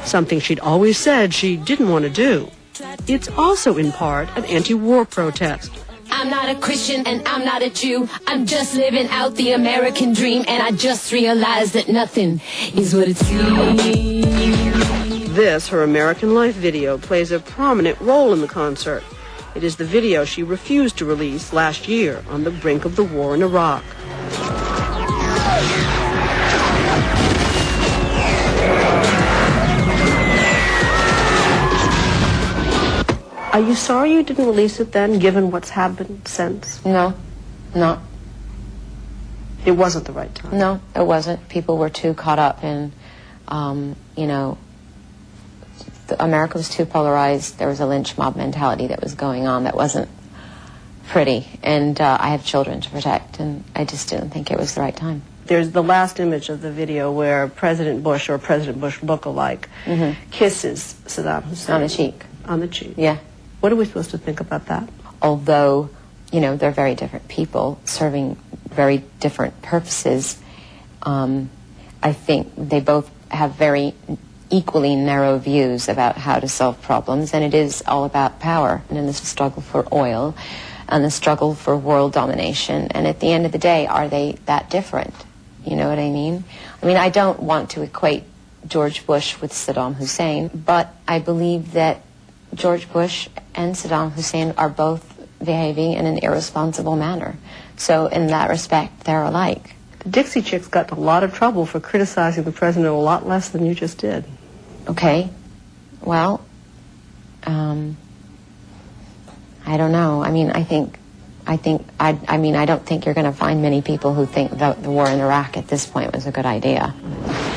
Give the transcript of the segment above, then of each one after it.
something she'd always said she didn't want to do. It's also in part an anti-war protest. I'm not a Christian and I'm not a Jew. I'm just living out the American dream, and I just realized that nothing is what it seems. This, her American Life video, plays a prominent role in the concert. It is the video she refused to release last year on the brink of the war in Iraq. Are you sorry you didn't release it then, given what's happened since? No. It wasn't the right time? No, it wasn't. People were too caught up in, America was too polarized. There was a lynch mob mentality that was going on that wasn't pretty. And I have children to protect, and I just didn't think it was the right time. There's the last image of the video where President Bush or President Bush look-alike kisses Saddam Hussein. On the cheek. On the cheek. Yeah. What are we supposed to think about that? Although, they're very different people serving very different purposes, I think they both have very equally narrow views about how to solve problems, and it is all about power and in the struggle for oil and the struggle for world domination. And at the end of the day, are they that different? You know what I mean? I don't want to equate George Bush with Saddam Hussein, but I believe that George Bush and Saddam Hussein are both behaving in an irresponsible manner. So in that respect, they're alike. The Dixie Chicks got in a lot of trouble for criticizing the president a lot less than you just did. Okay. Well, I don't know. I don't think you're going to find many people who think that the war in Iraq at this point was a good idea.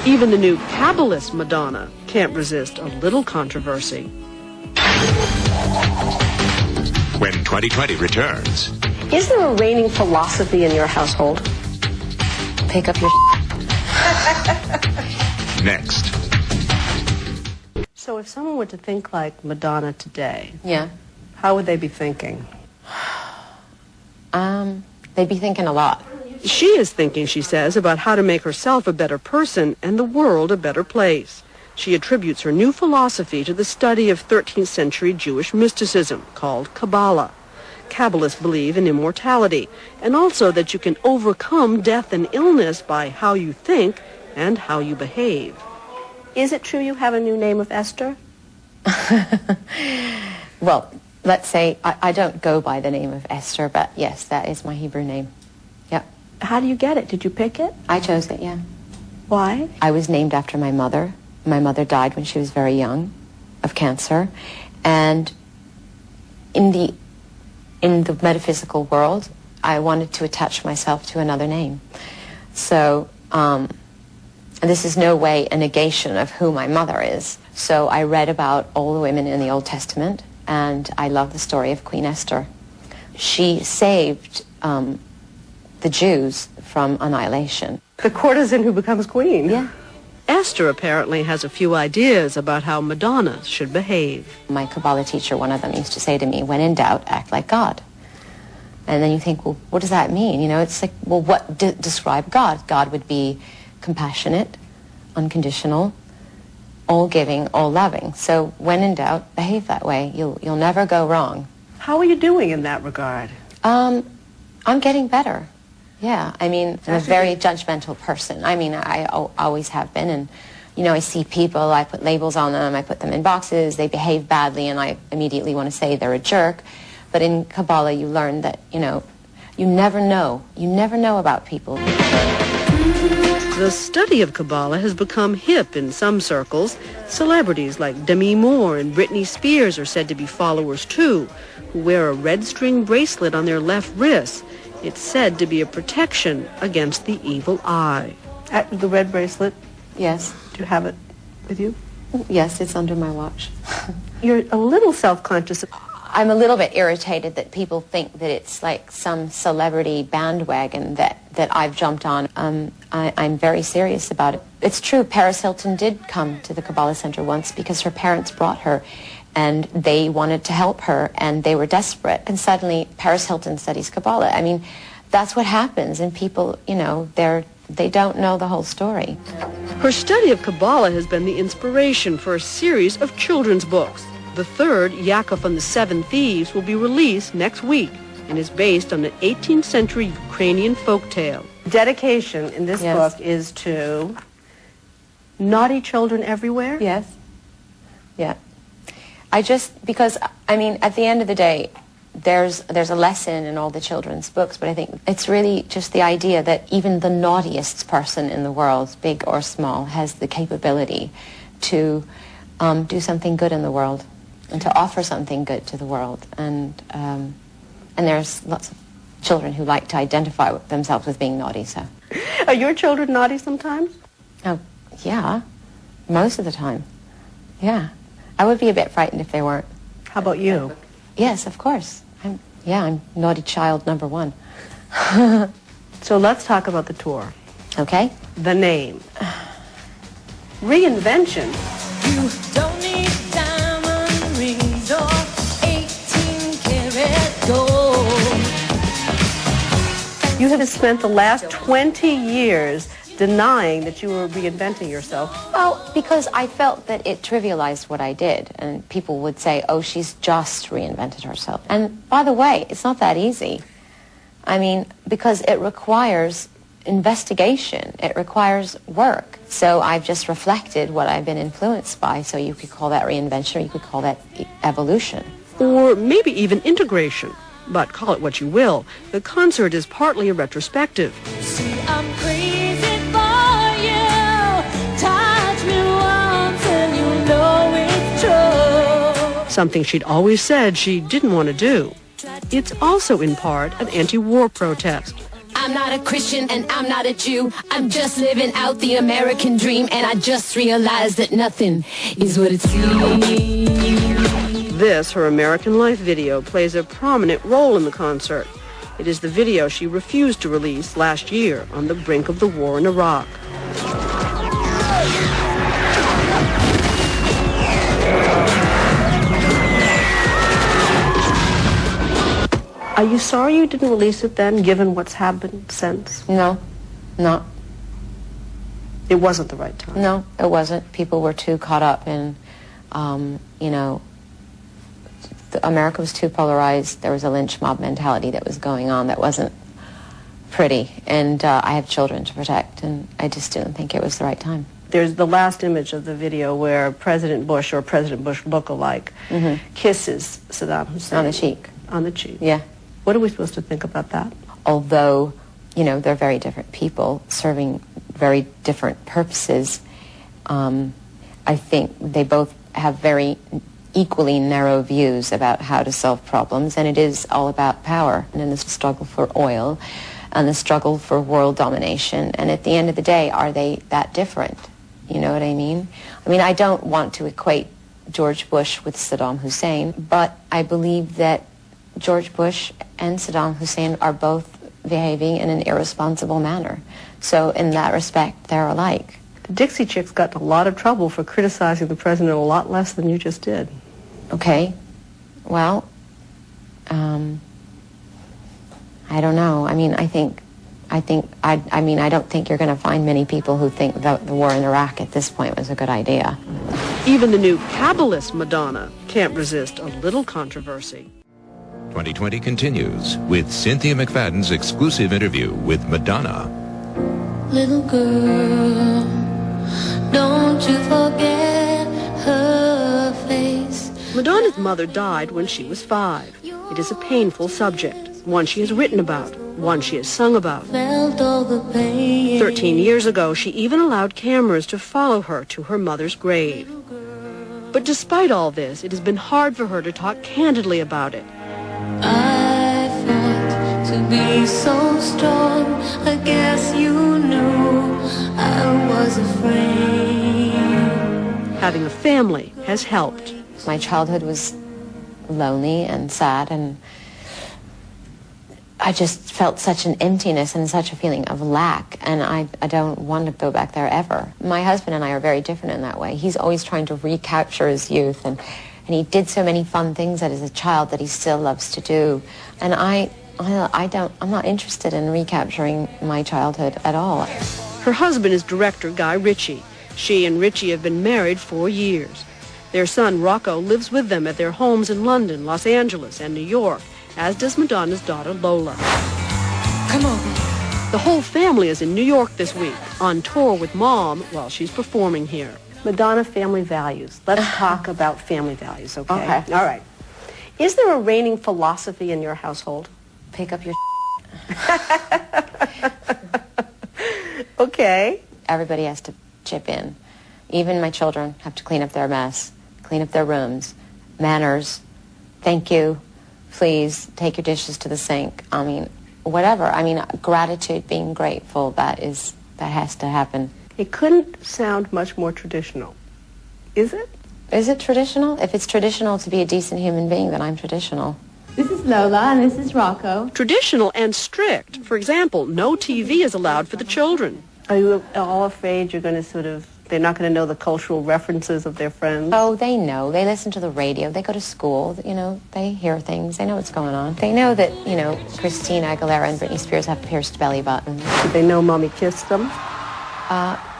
Even the new Kabbalist Madonna can't resist a little controversy. When 2020 returns. Is there a reigning philosophy in your household? Pick up your Next. So if someone were to think like Madonna today, how would they be thinking? They'd be thinking a lot. She is thinking, she says, about how to make herself a better person and the world a better place. She attributes her new philosophy to the study of 13th century Jewish mysticism called Kabbalah. Kabbalists believe in immortality, and also that you can overcome death and illness by how you think and how you behave. Is it true you have a new name of Esther? Well, let's say I don't go by the name of Esther, but yes, that is my Hebrew name. Yep. How do you get it? Did you pick it? I chose it, yeah. Why? I was named after my mother. My mother died when she was very young of cancer, and in the metaphysical world, I wanted to attach myself to another name. So this is no way a negation of who my mother is. So I read about all the women in the Old Testament, and I love the story of Queen Esther. She saved the Jews from annihilation. The courtesan who becomes queen. Yeah. Esther apparently has a few ideas about how Madonna should behave. My Kabbalah teacher, one of them, used to say to me, when in doubt, act like God. And then you think, well, what does that mean? It's like, well, what describe God? God would be compassionate, unconditional, all-giving, all-loving. So when in doubt, behave that way. You'll never go wrong. How are you doing in that regard? I'm getting better. Yeah, I'm a very judgmental person. I always have been, and, I see people, I put labels on them, I put them in boxes, they behave badly, and I immediately want to say they're a jerk. But in Kabbalah, you learn that, you never know. You never know about people. The study of Kabbalah has become hip in some circles. Celebrities like Demi Moore and Britney Spears are said to be followers, too, who wear a red string bracelet on their left wrist. It's said to be a protection against the evil eye. The red bracelet? Yes. Do you have it with you? Yes, it's under my watch. You're a little self-conscious. I'm a little bit irritated that people think that it's like some celebrity bandwagon that I've jumped on. I'm very serious about it. It's true, Paris Hilton did come to the Kabbalah Center once because her parents brought her, and they wanted to help her, and they were desperate. And suddenly, Paris Hilton studies Kabbalah. That's what happens, and people, they don't know the whole story. Her study of Kabbalah has been the inspiration for a series of children's books. The third, Yaakov and the Seven Thieves, will be released next week and is based on an 18th century Ukrainian folktale. Dedication in this book is to naughty children everywhere? Yes. Yeah. Because, I mean, at the end of the day, there's a lesson in all the children's books, but I think it's really just the idea that even the naughtiest person in the world, big or small, has the capability to do something good in the world and to offer something good to the world. And there's lots of children who like to identify themselves with being naughty, so. Are your children naughty sometimes? Oh, yeah. Most of the time. Yeah. I would be a bit frightened if they weren't. How about you? Yes, of course. I'm naughty child number one. So let's talk about the tour. Okay. The name. Reinvention. You don't need diamond rings or 18-karat gold. You have spent the last 20 years denying that you were reinventing yourself. Well, because I felt that it trivialized what I did, and people would say, oh, she's just reinvented herself. And by the way, it's not that easy. I mean, because it requires investigation. It requires work. So I've just reflected what I've been influenced by, so you could call that reinvention, or you could call that evolution. Or maybe even integration. But call it what you will, the concert is partly a retrospective. See, I'm crazy for you. Touch me once and you know it's true. Something she'd always said she didn't want to do. It's also in part an anti-war protest. I'm not a Christian and I'm not a Jew. I'm just living out the American dream, and I just realized that nothing is what it seems. This, her American Life video, plays a prominent role in the concert. It is the video she refused to release last year on the brink of the war in Iraq. Are you sorry you didn't release it then, given what's happened since? No. It wasn't the right time. No, it wasn't. People were too caught up in, America was too polarized. There was a lynch mob mentality that was going on that wasn't pretty. And I have children to protect, and I just didn't think it was the right time. There's the last image of the video where President Bush, or President Bush look-alike, kisses Saddam Hussein. On the cheek. On the cheek. Yeah. What are we supposed to think about that? Although, they're very different people serving very different purposes, I think they both have very equally narrow views about how to solve problems, and it is all about power and in the struggle for oil and the struggle for world domination. And at the end of the day, are they that different? You know what I mean? I mean, I don't want to equate George Bush with Saddam Hussein, but I believe that George Bush and Saddam Hussein are both behaving in an irresponsible manner. So in that respect, they're alike. The Dixie Chicks got in a lot of trouble for criticizing the president a lot less than you just did. Okay. Well, I don't know. I mean, I don't think you're going to find many people who think that the war in Iraq at this point was a good idea. Even the new Kabbalist Madonna can't resist a little controversy. 2020 continues with Cynthia McFadden's exclusive interview with Madonna. Little girl, don't you forget her face. Madonna's mother died when she was 5. It is a painful subject, one she has written about, one she has sung about. Felt all the pain. 13 years ago, she even allowed cameras to follow her to her mother's grave. But despite all this, it has been hard for her to talk candidly about it. I fought to be so strong. I guess you knew I was afraid. Having a family has helped. My childhood was lonely and sad, and I just felt such an emptiness and such a feeling of lack, and I don't want to go back there ever. My husband and I are very different in that way. He's always trying to recapture his youth, and he did so many fun things as a child that he still loves to do. And I'm not interested in recapturing my childhood at all. Her husband is director Guy Ritchie. She and Ritchie have been married 4 years. Their son, Rocco, lives with them at their homes in London, Los Angeles, and New York, as does Madonna's daughter, Lola. Come on. The whole family is in New York this week, on tour with Mom while she's performing here. Madonna, family values. Let's talk about family values, okay? Okay. All right. Is there a reigning philosophy in your household? Pick up your Okay. Everybody has to chip in. Even my children have to clean up their mess, clean up their rooms, manners, thank you, please, take your dishes to the sink. I mean, whatever. I mean, gratitude, being grateful, that has to happen. It couldn't sound much more traditional. Is it? Is it traditional? If it's traditional to be a decent human being, then I'm traditional. This is Lola, and this is Rocco. Traditional and strict. For example, no TV is allowed for the children. Are you all afraid you're going to they're not going to know the cultural references of their friends? Oh, they know. They listen to the radio. They go to school. You know, they hear things. They know what's going on. They know that, you know, Christina Aguilera and Britney Spears have pierced belly buttons. Do they know Mommy kissed them?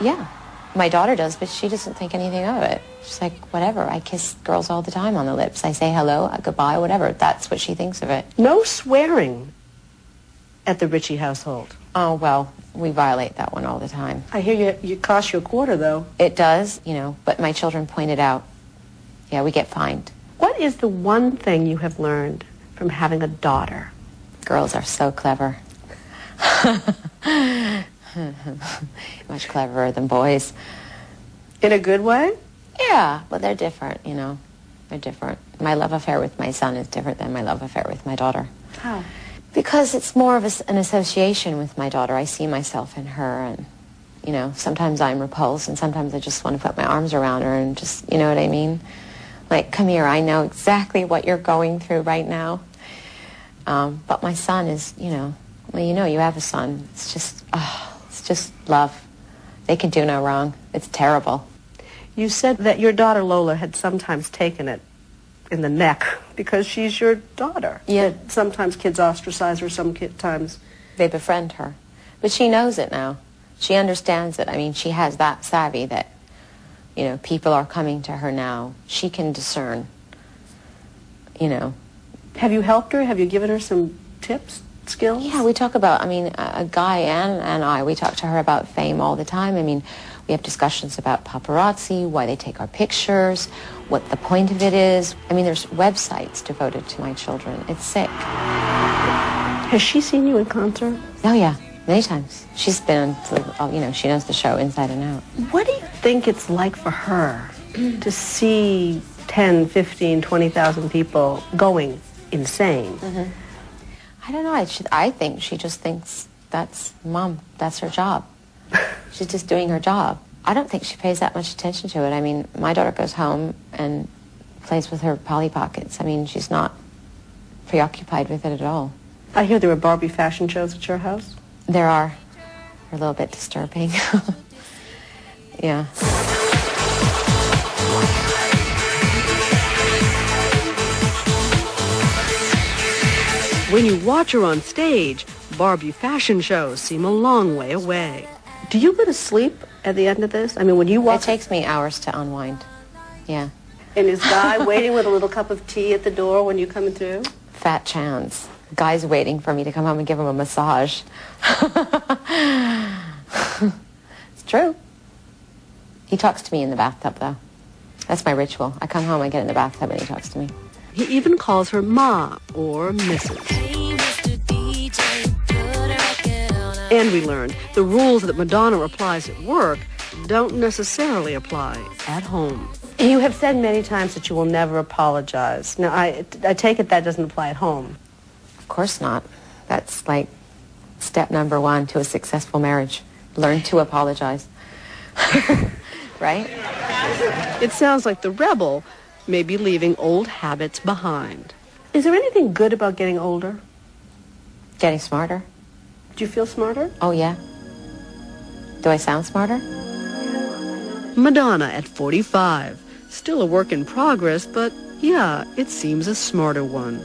Yeah. My daughter does, but she doesn't think anything of it. She's like, whatever. I kiss girls all the time on the lips. I say hello, goodbye, whatever. That's what she thinks of it. No swearing at the Ritchie household. Oh, well, we violate that one all the time. I hear you cost you a quarter, though. It does, you know, but my children pointed out, yeah, we get fined. What is the one thing you have learned from having a daughter? Girls are so clever. Much cleverer than boys. In a good way? Yeah, but they're different, you know. They're different. My love affair with my son is different than my love affair with my daughter. How? Because it's more of an association with my daughter. I see myself in her, and, you know, sometimes I'm repulsed, and sometimes I just want to put my arms around her and just, you know what I mean? Like, come here, I know exactly what you're going through right now. But my son is, you know, well, you know, you have a son. It's just love. They can do no wrong. It's terrible. You said that your daughter Lola had sometimes taken it in the neck because she's your daughter. Yeah. That sometimes kids ostracize her, sometimes. They befriend her. But she knows it now. She understands it. I mean, she has that savvy that, you know, people are coming to her now. She can discern, you know. Have you helped her? Have you given her some tips, skills? Yeah, we talk about, I mean, a guy and I, we talk to her about fame all the time. I mean, we have discussions about paparazzi, why they take our pictures, what the point of it is. I mean, there's websites devoted to my children. It's sick. Has she seen you in concert? Oh, yeah, many times. She's been, you know, she knows the show inside and out. What do you think it's like for her to see 10, 15, 20,000 people going insane? Mm-hmm. I don't know. I think she just thinks that's Mom. That's her job. She's just doing her job. I don't think she pays that much attention to it. I mean, my daughter goes home and plays with her Polly Pockets. I mean, she's not preoccupied with it at all. I hear there were Barbie fashion shows at your house. There are. They're a little bit disturbing. Yeah. When you watch her on stage, Barbie fashion shows seem a long way away. Do you go to sleep at the end of this? I mean, when you walk... It takes me hours to unwind. Yeah. And is Guy waiting with a little cup of tea at the door when you come through? Fat chance. Guy's waiting for me to come home and give him a massage. It's true. He talks to me in the bathtub, though. That's my ritual. I come home, I get in the bathtub, and he talks to me. He even calls her Ma or Mrs. And we learned the rules that Madonna applies at work don't necessarily apply at home. You have said many times that you will never apologize. Now, I take it that doesn't apply at home. Of course not. That's like step number 1 to a successful marriage. Learn to apologize. Right? It sounds like the rebel may be leaving old habits behind. Is there anything good about getting older? Getting smarter. Do you feel smarter? Oh, yeah. Do I sound smarter? Madonna at 45. Still a work in progress, but yeah, it seems a smarter one.